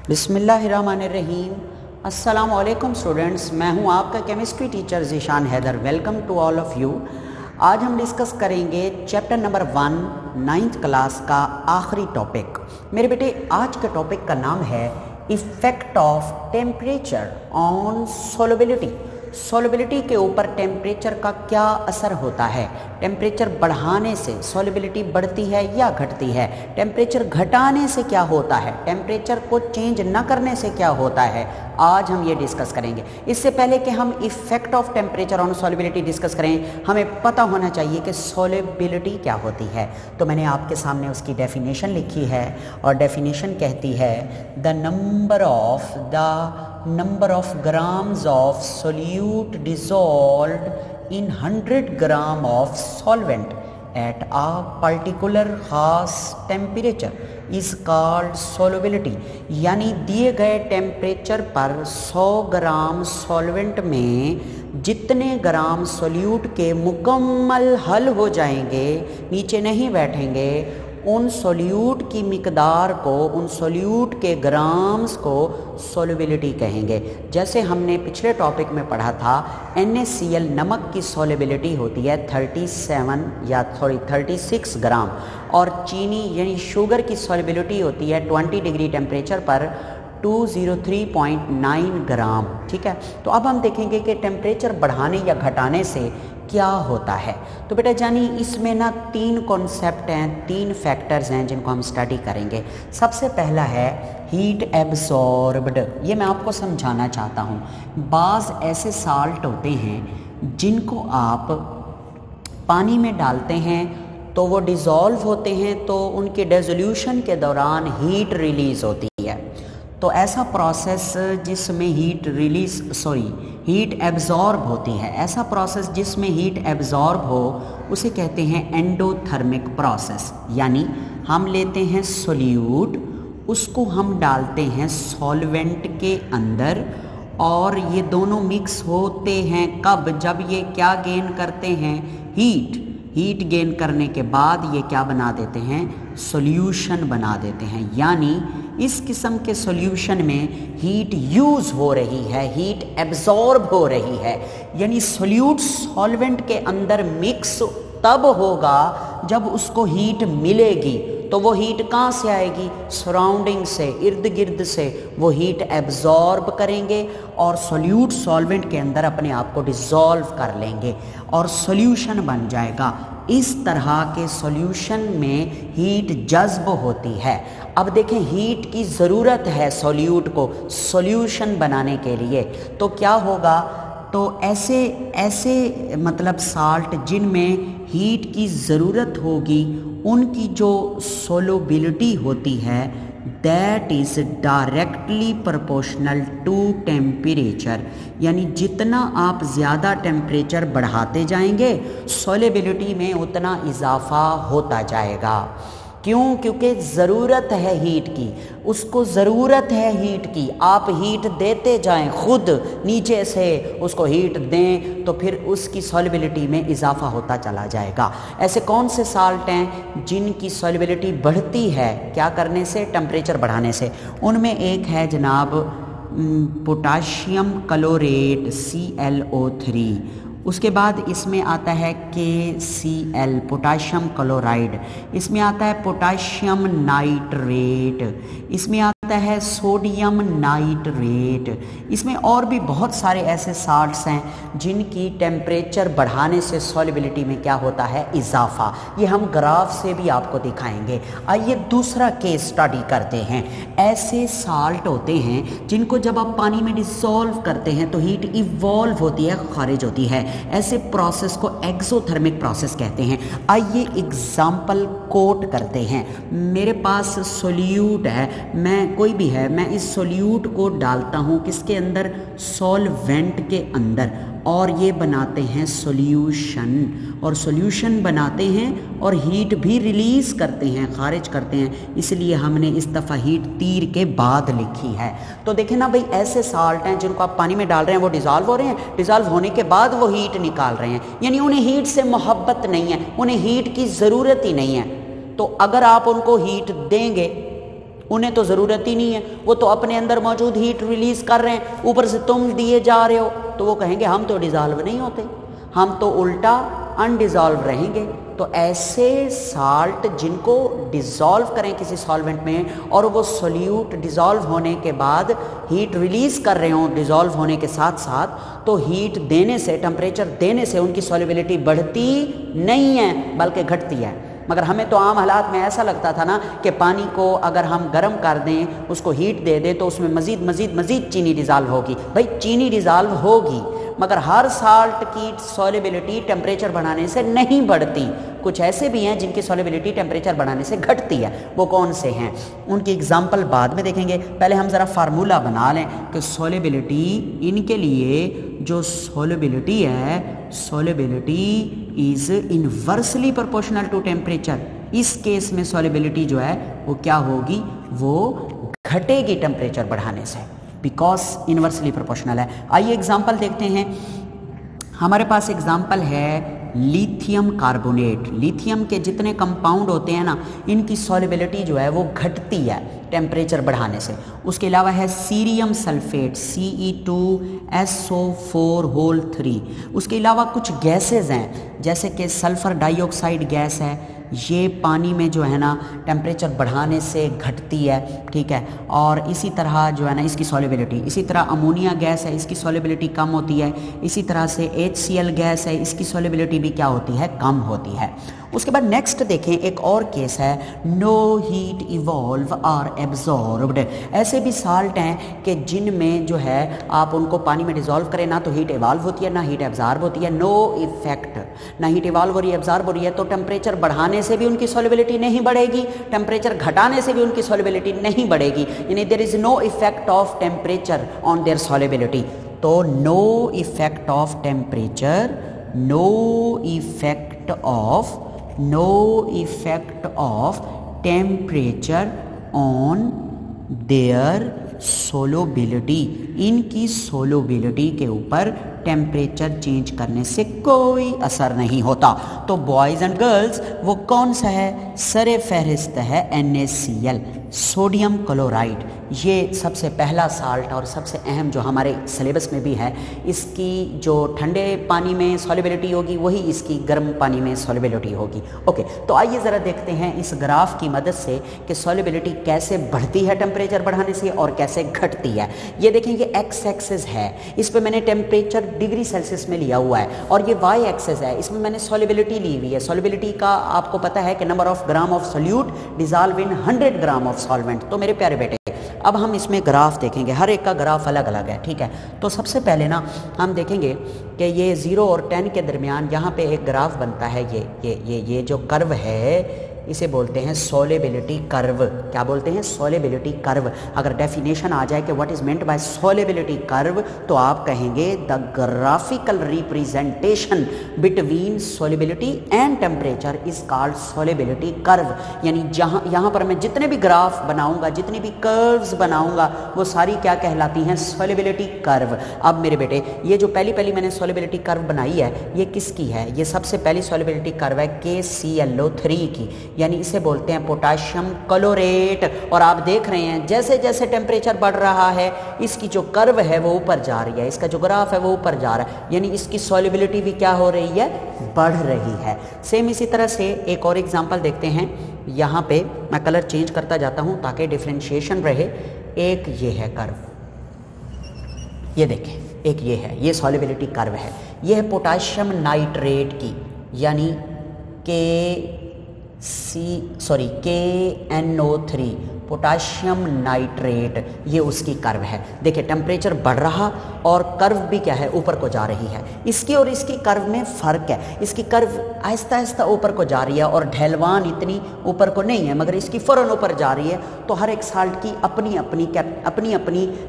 बिस्मिल्लाहिर्रहमानिर्रहीम। अस्सलाम वालेकुम स्टूडेंट्स, मैं हूं आपका chemistry teacher Zeeshan Haider. Welcome to all of you. आज हम डिस्कस करेंगे चैप्टर नंबर 1 9th क्लास का आखिरी टॉपिक। मेरे बेटे, आज के टॉपिक का नाम है effect of temperature on solubility. Solubility के ऊपर टेम्परेचर का क्या असर होता है? टेम्परेचर बढ़ाने से सोलबिलिटी बढ़ती है या घटती है? टेम्परेचर घटाने से क्या होता है? टेम्परेचर को चेंज न करने से क्या होता है? आज हम ये डिस्कस करेंगे। इससे पहले कि हम effect of temperature on solubility discuss करें, हमें पता होना चाहिए कि सोलबिलिटी क्या होती है। तो मैंने आपके सामने उसकी डेफिनेशन लिखी है और डेफिनेशन कहती है the number of grams of solute dissolved in 100 gram of solvent at a particular खास टेम्परेचर इज कॉल्ड सोलबिलिटी। यानी दिए गए टेम्परेचर पर 100 ग्राम सॉल्वेंट में जितने ग्राम सोल्यूट के मुकम्मल हल हो जाएंगे, नीचे नहीं बैठेंगे, उन सोल्यूट की मिकदार को, उन सोल्यूट के ग्राम्स को सोलबिलिटी कहेंगे। जैसे हमने पिछले टॉपिक में पढ़ा था, NaCl नमक की सोलबिलिटी होती है 36 ग्राम और चीनी यानी शुगर की सोलबिलिटी होती है 20 डिग्री टेम्परेचर पर 203.9 ग्राम। ठीक है, तो अब हम देखेंगे कि टेम्परेचर बढ़ाने या घटाने से क्या होता है। तो बेटा जानी, इसमें ना 3 कॉन्सेप्ट हैं, 3 फैक्टर्स हैं जिनको हम स्टडी करेंगे। सबसे पहला है हीट एब्जॉर्ब्ड। ये मैं आपको समझाना चाहता हूँ। बाज़ ऐसे साल्ट होते हैं जिनको आप पानी में डालते हैं तो वो डिज़ोल्व होते हैं, तो उनके डिसोल्यूशन के दौरान हीट रिलीज़ होती है। तो ऐसा प्रोसेस जिसमें हीट एब्जॉर्ब होती है, ऐसा प्रोसेस जिसमें हीट एब्जॉर्ब हो, उसे कहते हैं एंडोथर्मिक प्रोसेस। यानी हम लेते हैं सोल्यूट, उसको हम डालते हैं सॉल्वेंट के अंदर और ये दोनों मिक्स होते हैं। कब? जब ये क्या गेन करते हैं? हीट गेन करने के बाद ये क्या बना देते हैं? सॉल्यूशन बना देते हैं। यानी इस किस्म के सॉल्यूशन में हीट यूज़ हो रही है, हीट एब्जॉर्ब हो रही है। यानी सॉल्यूट सॉल्वेंट के अंदर मिक्स तब होगा जब उसको हीट मिलेगी। तो वो हीट कहाँ से आएगी? सराउंडिंग से, इर्द गिर्द से वो हीट एब्जॉर्ब करेंगे और सोल्यूट सॉल्वेंट के अंदर अपने आप को डिसॉल्व कर लेंगे और सॉल्यूशन बन जाएगा। इस तरह के सॉल्यूशन में हीट जज्ब होती है। अब देखें, हीट की ज़रूरत है सोल्यूट को सॉल्यूशन बनाने के लिए, तो क्या होगा? तो ऐसे मतलब साल्ट जिनमें हीट की ज़रूरत होगी, उनकी जो सोलबिलिटी होती है that is directly proportional to temperature. यानी जितना आप ज़्यादा टेम्परेचर बढ़ाते जाएंगे, सोलबिलिटी में उतना इजाफा होता जाएगा। क्यों? क्योंकि ज़रूरत है हीट की, उसको ज़रूरत है हीट की। आप हीट देते जाएं, खुद नीचे से उसको हीट दें, तो फिर उसकी सॉल्युबिलिटी में इजाफा होता चला जाएगा। ऐसे कौन से साल्ट हैं जिनकी सॉल्युबिलिटी बढ़ती है? क्या करने से? टेम्परेचर बढ़ाने से। उनमें एक है जनाब पोटाशियम क्लोरेट ClO3। उसके बाद इसमें आता है KCl पोटाशियम क्लोराइड, इसमें आता है पोटाशियम नाइट्रेट, इसमें आता है सोडियम नाइट्रेट। इसमें और भी बहुत सारे ऐसे साल्ट्स हैं जिनकी टेम्परेचर बढ़ाने से सॉल्युबिलिटी में क्या होता है? इजाफा। ये हम ग्राफ से भी आपको दिखाएंगे। आइए दूसरा केस स्टडी करते हैं। ऐसे साल्ट होते हैं जिनको जब आप पानी में डिसॉल्व करते हैं तो हीट इवॉल्व होती है, खारिज होती है। ऐसे प्रोसेस को एक्सोथर्मिक प्रोसेस कहते हैं। आइए एग्जाम्पल कोट करते हैं। मेरे पास सोल्यूट है, कोई भी है, मैं इस सोल्यूट को डालता हूँ किसके अंदर? सॉल्वेंट के अंदर, और ये बनाते हैं सॉल्यूशन, और सॉल्यूशन बनाते हैं और हीट भी रिलीज़ करते हैं, खारिज करते हैं। इसलिए हमने इस दफ़ा हीट तीर के बाद लिखी है। तो देखें ना भाई, ऐसे साल्ट हैं जिनको आप पानी में डाल रहे हैं, वो डिज़ॉल्व हो रहे हैं, डिज़ॉल्व होने के बाद वो हीट निकाल रहे हैं। यानी उन्हें हीट से मोहब्बत नहीं है, उन्हें हीट की ज़रूरत ही नहीं है। तो अगर आप उनको हीट देंगे उन्हें तो ज़रूरत ही नहीं है, वो तो अपने अंदर मौजूद हीट रिलीज़ कर रहे हैं, ऊपर से तुम दिए जा रहे हो, तो वो कहेंगे हम तो डिज़ॉल्व नहीं होते, हम तो उल्टा अनडिज़ॉल्व रहेंगे। तो ऐसे साल्ट जिनको डिज़ोल्व करें किसी सॉल्वेंट में और वो सोल्यूट डिज़ोल्व होने के बाद हीट रिलीज़ कर रहे हों डिज़ोल्व होने के साथ साथ, तो हीट देने से, टेम्परेचर देने से उनकी सॉल्युबिलिटी बढ़ती नहीं है बल्कि घटती है। मगर हमें तो आम हालात में ऐसा लगता था ना कि पानी को अगर हम गर्म कर दें, उसको हीट दे दें, तो उसमें मज़ीद चीनी डिज़ोल्व होगी। भाई चीनी डिज़ोल्व होगी, मगर हर साल्ट की सॉल्युबिलिटी टेम्परेचर बढ़ाने से नहीं बढ़ती। कुछ ऐसे भी हैं जिनकी सॉल्युबिलिटी टेम्परेचर बढ़ाने से घटती है। वो कौन से हैं, उनकी एग्जांपल बाद में देखेंगे। पहले हम ज़रा फार्मूला बना लें कि सॉल्युबिलिटी, इनके लिए जो सॉल्युबिलिटी है, solubility is inversely proportional to temperature. इस केस में सॉल्युबिलिटी जो है वो क्या होगी, वो घटेगी टेम्परेचर बढ़ाने से, बिकॉज इनवर्सली प्रोपोर्शनल है। आइए एग्जाम्पल देखते हैं। हमारे पास एग्जाम्पल है लिथियम कार्बोनेट। लिथियम के जितने कंपाउंड होते हैं ना, इनकी सॉल्युबिलिटी जो है वो घटती है टेम्परेचर बढ़ाने से। उसके अलावा है सीरियम सल्फेट Ce2SO4 उसके अलावा कुछ गैसेज हैं जैसे कि सल्फर डाइऑक्साइड गैस है, ये पानी में जो है ना टेम्परेचर बढ़ाने से घटती है, ठीक है। और इसी तरह जो है ना इसकी सॉल्युबिलिटी, इसी तरह अमोनिया गैस है, इसकी सॉल्युबिलिटी कम होती है। इसी तरह से HCl गैस है, इसकी सॉल्युबिलिटी भी क्या होती है, कम होती है। उसके बाद नेक्स्ट देखें, एक और केस है, no heat evolve or absorbed. ऐसे भी साल्ट हैं कि जिनमें जो है आप उनको पानी में डिज़ोल्व करें ना तो हीट इवॉल्व होती है ना हीट एब्जॉर्ब होती है, नो इफेक्ट, ना हीट इवॉल्व हो रही है एब्जॉर्ब हो रही है। तो टेम्परेचर बढ़ाने से भी उनकी सॉल्युबिलिटी नहीं बढ़ेगी, टेम्परेचर घटाने से भी उनकी सॉल्युबिलिटी नहीं बढ़ेगी, यानी there is no effect of temperature on their solubility. तो no effect of temperature, no effect of temperature on their solubility. इनकी सोलोबिलिटी के ऊपर टेम्परेचर चेंज करने से कोई असर नहीं होता। तो बॉयज़ एंड गर्ल्स, वो कौन सा है, सरे फहरिस्त है NaCl, सोडियम क्लोराइड। ये सबसे पहला साल्ट और सबसे अहम जो हमारे सिलेबस में भी है। इसकी जो ठंडे पानी में सॉल्युबिलिटी होगी वही इसकी गर्म पानी में सॉल्युबिलिटी होगी। ओके, तो आइए ज़रा देखते हैं इस ग्राफ की मदद से कि सॉल्युबिलिटी कैसे बढ़ती है टेम्परेचर बढ़ाने से और कैसे घटती है। ये देखें, ये एक्स एक्सिस है, इस पर मैंने टेम्परेचर डिग्री सेल्सियस में लिया हुआ है, और ये वाई एक्सिस है, इसमें मैंने सॉल्युबिलिटी ली हुई है। सॉल्युबिलिटी का आपको पता है कि number of gram of solute dissolve in 100 gram of solvent. तो मेरे प्यारे बेटे, अब हम इसमें ग्राफ देखेंगे, हर एक का ग्राफ अलग अलग है, ठीक है। तो सबसे पहले ना हम देखेंगे कि ये 0 और 10 के दरमियान यहाँ पे एक ग्राफ बनता है। ये जो कर्व है इसे बोलते हैं सोलेबिलिटी कर्व। क्या बोलते हैं, सोलेबिलिटी कर्व। अगर डेफिनेशन आ जाए कि what is meant by solubility curve, तो आप कहेंगे the graphical representation between solubility and temperature is called solubility curve. यानी जहाँ यहाँ पर मैं जितने भी ग्राफ बनाऊंगा, जितनी भी कर्व्स बनाऊंगा, वो सारी क्या कहलाती हैं, सोलेबिलिटी कर्व। अब मेरे बेटे, ये जो पहली मैंने सोलेबिलिटी कर्व बनाई है, ये किसकी है, ये सबसे पहली सोलेबिलिटी कर्व है KClO3 की, यानी इसे बोलते हैं पोटाशियम क्लोरेट। और आप देख रहे हैं जैसे जैसे टेम्परेचर बढ़ रहा है इसकी जो कर्व है वो ऊपर जा रही है, इसका जो ग्राफ है वो ऊपर जा रहा है, यानी इसकी सॉल्युबिलिटी भी क्या हो रही है, बढ़ रही है। सेम इसी तरह से एक और एग्जांपल देखते हैं। यहाँ पे मैं कलर चेंज करता जाता हूँ ताकि डिफ्रेंशिएशन रहे। एक ये है कर्व, ये देखें, एक ये है, ये सॉल्युबिलिटी कर्व है। ये है पोटाशियम नाइट्रेट की, यानी KNO3 पोटाशियम नाइट्रेट, ये उसकी कर्व है। देखिए टेम्परेचर बढ़ रहा और कर्व भी क्या है, ऊपर को जा रही है। इसकी और इसकी कर्व में फ़र्क है, इसकी कर्व आहिस्ता आहिस्ता ऊपर को जा रही है और ढलवान इतनी ऊपर को नहीं है, मगर इसकी फ़ौरन ऊपर जा रही है। तो हर एक साल्ट की अपनी अपनी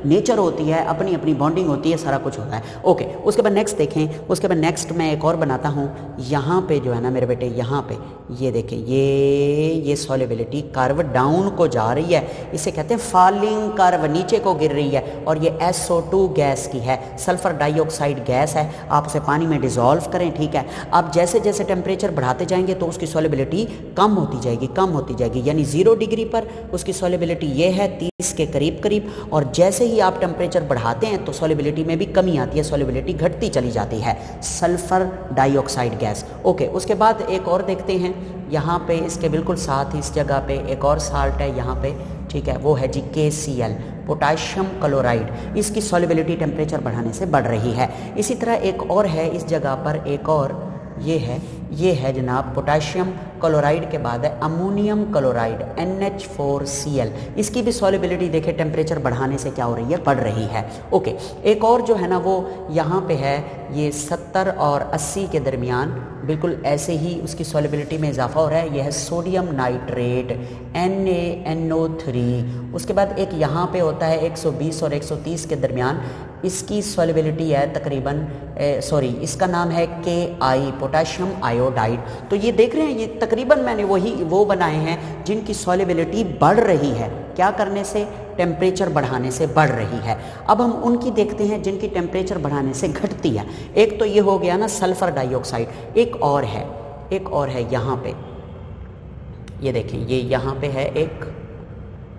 नेचर होती है, अपनी अपनी बॉन्डिंग होती है, सारा कुछ होता है। ओके, उसके बाद नेक्स्ट देखें। उसके बाद नेक्स्ट मैं एक और बनाता हूँ। यहाँ पे जो है ना मेरे बेटे, यहाँ पे ये देखें, ये सॉल्युबिलिटी कर्व डाउन को जा रही रही है, इसे कहते हैं फॉलिंग कर्व, नीचे को गिर रही है, और ये SO2 गैस की है, सल्फर डाइऑक्साइड गैस है। आप उसे पानी में डिसॉल्व करें, ठीक है। अब जैसे जैसे टेम्परेचर बढ़ाते जाएंगे तो उसकी सॉल्युबिलिटी कम होती जाएगी, कम होती जाएगी, यानी 0 डिग्री पर उसकी सॉल्युबिलिटी ये है 30 के करीब करीब, और जैसे ही आप टेम्परेचर बढ़ाते हैं तो सॉल्युबिलिटी में भी कमी आती है, सॉल्युबिलिटी घटती चली जाती है, सल्फर डाइऑक्साइड गैस। ओके, उसके बाद एक और देखते हैं, यहाँ पे इसके बिल्कुल साथ ही इस जगह पे एक और साल्ट है यहाँ पे, ठीक है, वो है जी KCl, पोटाशियम क्लोराइड। इसकी सॉल्युबिलिटी टेम्परेचर बढ़ाने से बढ़ रही है। इसी तरह एक और है इस जगह पर, एक और ये है जनाब पोटाशियम क्लोराइड के बाद है अमोनियम क्लोराइड NH4Cl। इसकी भी सॉल्युबिलिटी देखें टेम्परेचर बढ़ाने से क्या हो रही है, बढ़ रही है। ओके, एक और जो है ना वो यहाँ पे है, ये 70 और 80 के दरमियान बिल्कुल ऐसे ही उसकी सॉल्युबिलिटी में इजाफा हो रहा है, यह है सोडियम नाइट्रेट NaNO3। उसके बाद एक यहाँ पे होता है 120 और 130 के दरमियान, इसकी सॉल्युबिलिटी है तकरीबन इसका नाम है Ki, पोटाशियम आयोडाइड। तो ये देख रहे हैं, ये तकरीबन मैंने वो बनाए हैं जिनकी सॉल्युबिलिटी बढ़ रही है, क्या करने से, टेम्परेचर बढ़ाने से बढ़ रही है। अब हम उनकी देखते हैं जिनकी टेम्परेचर बढ़ाने से घटती है। एक तो ये हो गया ना सल्फर डाइऑक्साइड, एक और है यहाँ पे, ये देखें, ये यहाँ पे है एक,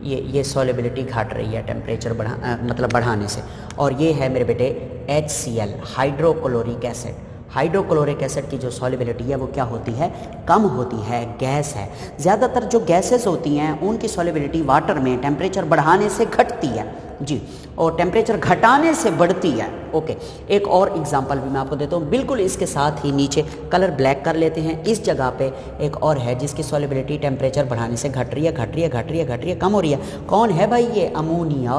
ये सॉल्युबिलिटी घट रही है टेम्परेचर बढ़ाने से, और ये है मेरे बेटे HCl, hydrochloric acid. Hydrochloric acid की जो सॉल्युबिलिटी है वो क्या होती है, कम होती है, गैस है। ज़्यादातर जो गैसेस होती हैं उनकी सॉल्युबिलिटी वाटर में टेम्परेचर बढ़ाने से घटती है जी, और टेम्परेचर घटाने से बढ़ती है। ओके, एक और एग्जांपल भी मैं आपको देता हूँ, बिल्कुल इसके साथ ही नीचे कलर ब्लैक कर लेते हैं। इस जगह पे एक और है जिसकी सॉल्युबिलिटी टेम्परेचर बढ़ाने से घट रही है, कम हो रही है। कौन है भाई, ये अमोनिया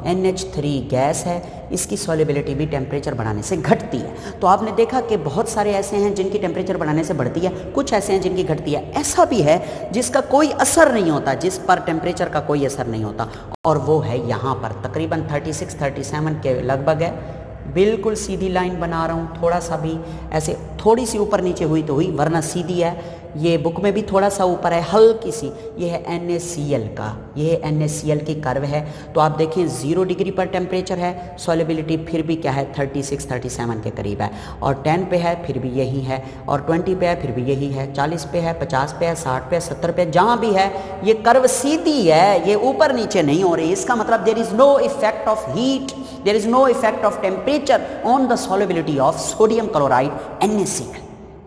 NH3 गैस है, इसकी सॉल्युबिलिटी भी टेम्परेचर बढ़ाने से घटती है। तो आपने देखा कि बहुत सारे ऐसे हैं जिनकी टेम्परेचर बढ़ाने से बढ़ती है, कुछ ऐसे हैं जिनकी घटती है। ऐसा भी है जिसका कोई असर नहीं होता, जिस पर टेम्परेचर का कोई असर नहीं होता, और वो है यहाँ पर तकरीबन 36-37 के लगभग है। बिल्कुल सीधी लाइन बना रहा हूँ, थोड़ा सा भी ऐसे थोड़ी सी ऊपर नीचे हुई तो हुई, वरना सीधी है। ये बुक में भी थोड़ा सा ऊपर है, हल्की सी, ये है NaCl का, ये है NaCl की कर्व है। तो आप देखें 0 डिग्री पर टेम्परेचर है, सॉल्युबिलिटी फिर भी क्या है 36-37 के करीब है, और 10 पे है फिर भी यही है, और 20 पे है फिर भी यही है, 40 पे है, 50 पे है, 60 पे है, 70 पे, जहाँ भी है ये कर्व सीधी है, ये ऊपर नीचे नहीं हो रही। इसका मतलब there is no effect of heat, there is no effect of temperature on the solubility of sodium chloride NaCl।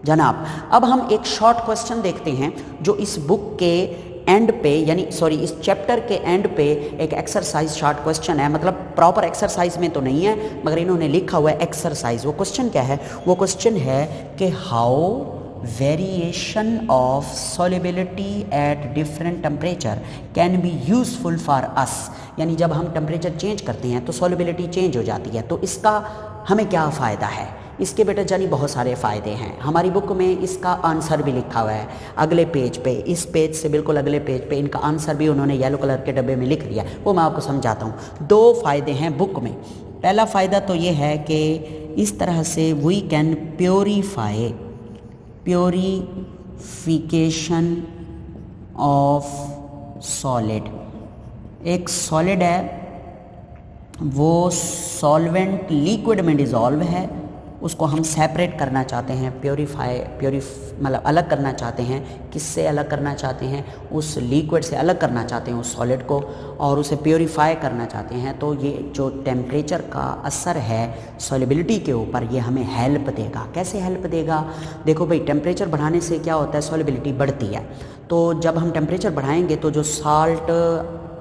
जनाब, अब हम एक शॉर्ट क्वेश्चन देखते हैं जो इस बुक के एंड पे, यानी इस चैप्टर के एंड पे एक एक्सरसाइज शॉर्ट क्वेश्चन है, मतलब प्रॉपर एक्सरसाइज में तो नहीं है मगर इन्होंने लिखा हुआ है एक्सरसाइज। वो क्वेश्चन क्या है, वो क्वेश्चन है कि how variation of solubility at different temperature can be useful for us. यानी जब हम टेम्परेचर चेंज करते हैं तो सॉल्युबिलिटी चेंज हो जाती है, तो इसका हमें क्या फ़ायदा है। इसके बेटा जानी बहुत सारे फ़ायदे हैं। हमारी बुक में इसका आंसर भी लिखा हुआ है अगले पेज पे, इस पेज से बिल्कुल अगले पेज पे इनका आंसर भी उन्होंने येलो कलर के डब्बे में लिख दिया, वो मैं आपको समझाता हूँ। 2 फ़ायदे हैं बुक में। पहला फ़ायदा तो ये है कि इस तरह से we can purification of solid. एक सॉलिड है, वो सॉल्वेंट लिक्विड में डिज़ोल्व है, उसको हम सेपरेट करना चाहते हैं, मतलब अलग करना चाहते हैं। किससे अलग करना चाहते हैं, उस लिक्विड से अलग करना चाहते हैं उस सॉलिड को, और उसे प्योरीफाई करना चाहते हैं। तो ये जो टेम्परेचर का असर है सॉल्युबिलिटी के ऊपर, ये हमें हेल्प देगा। कैसे हेल्प देगा, देखो भाई, टेम्परेचर बढ़ाने से क्या होता है, सॉल्युबिलिटी बढ़ती है। तो जब हम टेम्परेचर बढ़ाएंगे तो जो साल्ट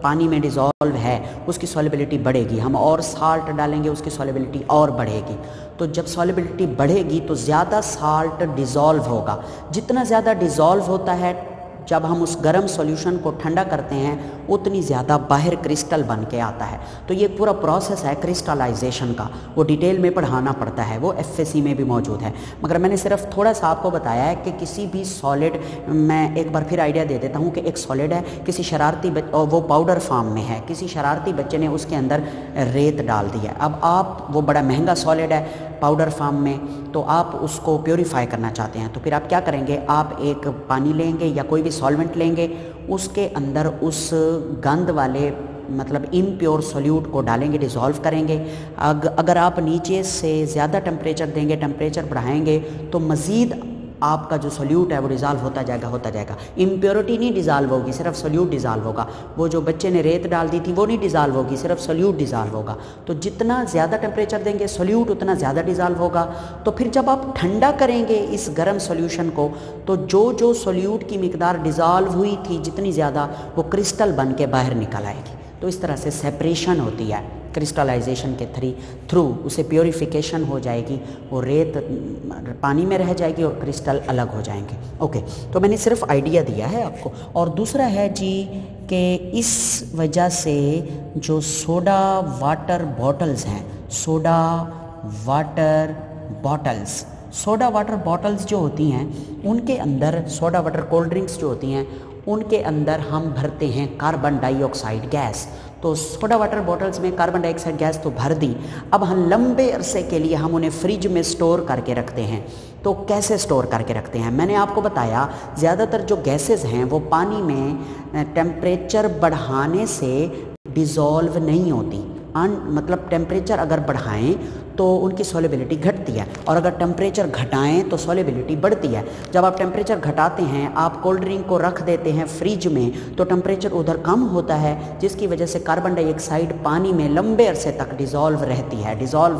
पानी में डिज़ोल्व है उसकी सॉल्युबिलिटी बढ़ेगी, हम और साल्ट डालेंगे उसकी सॉल्युबिलिटी और बढ़ेगी। तो जब सॉल्युबिलिटी बढ़ेगी तो ज़्यादा साल्ट डिज़ोल्व होगा। जितना ज़्यादा डिज़ोल्व होता है जब हम उस गर्म सॉल्यूशन को ठंडा करते हैं उतनी ज़्यादा बाहर क्रिस्टल बन के आता है। तो ये पूरा प्रोसेस है क्रिस्टलाइजेशन का, वो डिटेल में पढ़ाना पड़ता है, वो FSC में भी मौजूद है। मगर मैंने सिर्फ थोड़ा सा आपको बताया है कि किसी भी सॉलिड, मैं एक बार फिर आइडिया दे देता हूँ कि एक सॉलिड है, किसी शरारती वो पाउडर फॉर्म में है, किसी शरारती बच्चे ने उसके अंदर रेत डाल दी है। अब आप, वो बड़ा महंगा सॉलिड है पाउडर फॉर्म में, तो आप उसको प्योरीफाई करना चाहते हैं, तो फिर आप क्या करेंगे, आप एक पानी लेंगे या कोई भी सॉल्वेंट लेंगे, उसके अंदर उस गंद वाले मतलब इम्प्योर सोल्यूट को डालेंगे, डिज़ोल्व करेंगे। अगर आप नीचे से ज़्यादा टेम्परेचर देंगे, टेम्परेचर बढ़ाएंगे तो मज़ीद आपका जो सोल्यूट है वो डिज़ोल्व होता जाएगा। इम्प्योरिटी नहीं डिज़ोल्व होगी, सिर्फ सोल्यूट डिज़ोल्व होगा। वो जो बच्चे ने रेत डाल दी थी वो नहीं डिज़ोल्व होगी, सिर्फ सोल्यूट डिज़ोल्व होगा। तो जितना ज़्यादा टेम्परेचर देंगे सोल्यूट उतना ज़्यादा डिज़ोल्व होगा। तो फिर जब आप ठंडा करेंगे इस गर्म सोल्यूशन को, तो जो सोल्यूट की मिकदार डिज़ोल्व हुई थी जितनी ज़्यादा, वो क्रिस्टल बन के बाहर निकल आएगी। तो इस तरह से सेपरेशन होती है क्रिस्टलाइजेशन के थ्रू, उसे प्योरीफिकेशन हो जाएगी, वो रेत पानी में रह जाएगी और क्रिस्टल अलग हो जाएंगे। ओके, तो मैंने सिर्फ आइडिया दिया है आपको। और दूसरा है जी कि इस वजह से जो सोडा वाटर बॉटल्स हैं, सोडा वाटर बॉटल्स जो होती हैं उनके अंदर, सोडा वाटर कोल्ड ड्रिंक्स जो होती हैं उनके अंदर हम भरते हैं कार्बन डाइऑक्साइड गैस। तो सोडा वाटर बॉटल्स में कार्बन डाइऑक्साइड गैस तो भर दी, अब हम लंबे अरसे के लिए हम उन्हें फ्रिज में स्टोर करके रखते हैं। तो कैसे स्टोर करके रखते हैं? मैंने आपको बताया ज़्यादातर जो गैसेस हैं वो पानी में टेम्परेचर बढ़ाने से डिज़ोल्व नहीं होती। मतलब टेम्परेचर अगर बढ़ाएं तो उनकी सॉल्युबिलिटी घटती है, और अगर टेम्परेचर घटाएं तो सॉल्युबिलिटी बढ़ती है। जब आप टेम्परेचर घटाते हैं, आप कोल्ड ड्रिंक को रख देते हैं फ्रिज में, तो टेम्परेचर उधर कम होता है, जिसकी वजह से कार्बन डाइऑक्साइड पानी में लंबे अरसे तक डिज़ोल्व रहती है,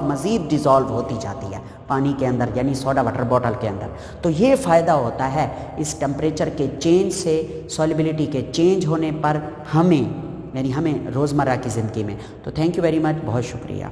मज़ीद डिज़ोल्व होती जाती है पानी के अंदर, यानी सोडा वाटर बॉटल के अंदर। तो ये फ़ायदा होता है इस टेम्परेचर के चेंज से, सॉल्युबिलिटी के चेंज होने पर हमें रोज़मर्रा की ज़िंदगी में। तो थैंक यू वेरी मच, बहुत शुक्रिया।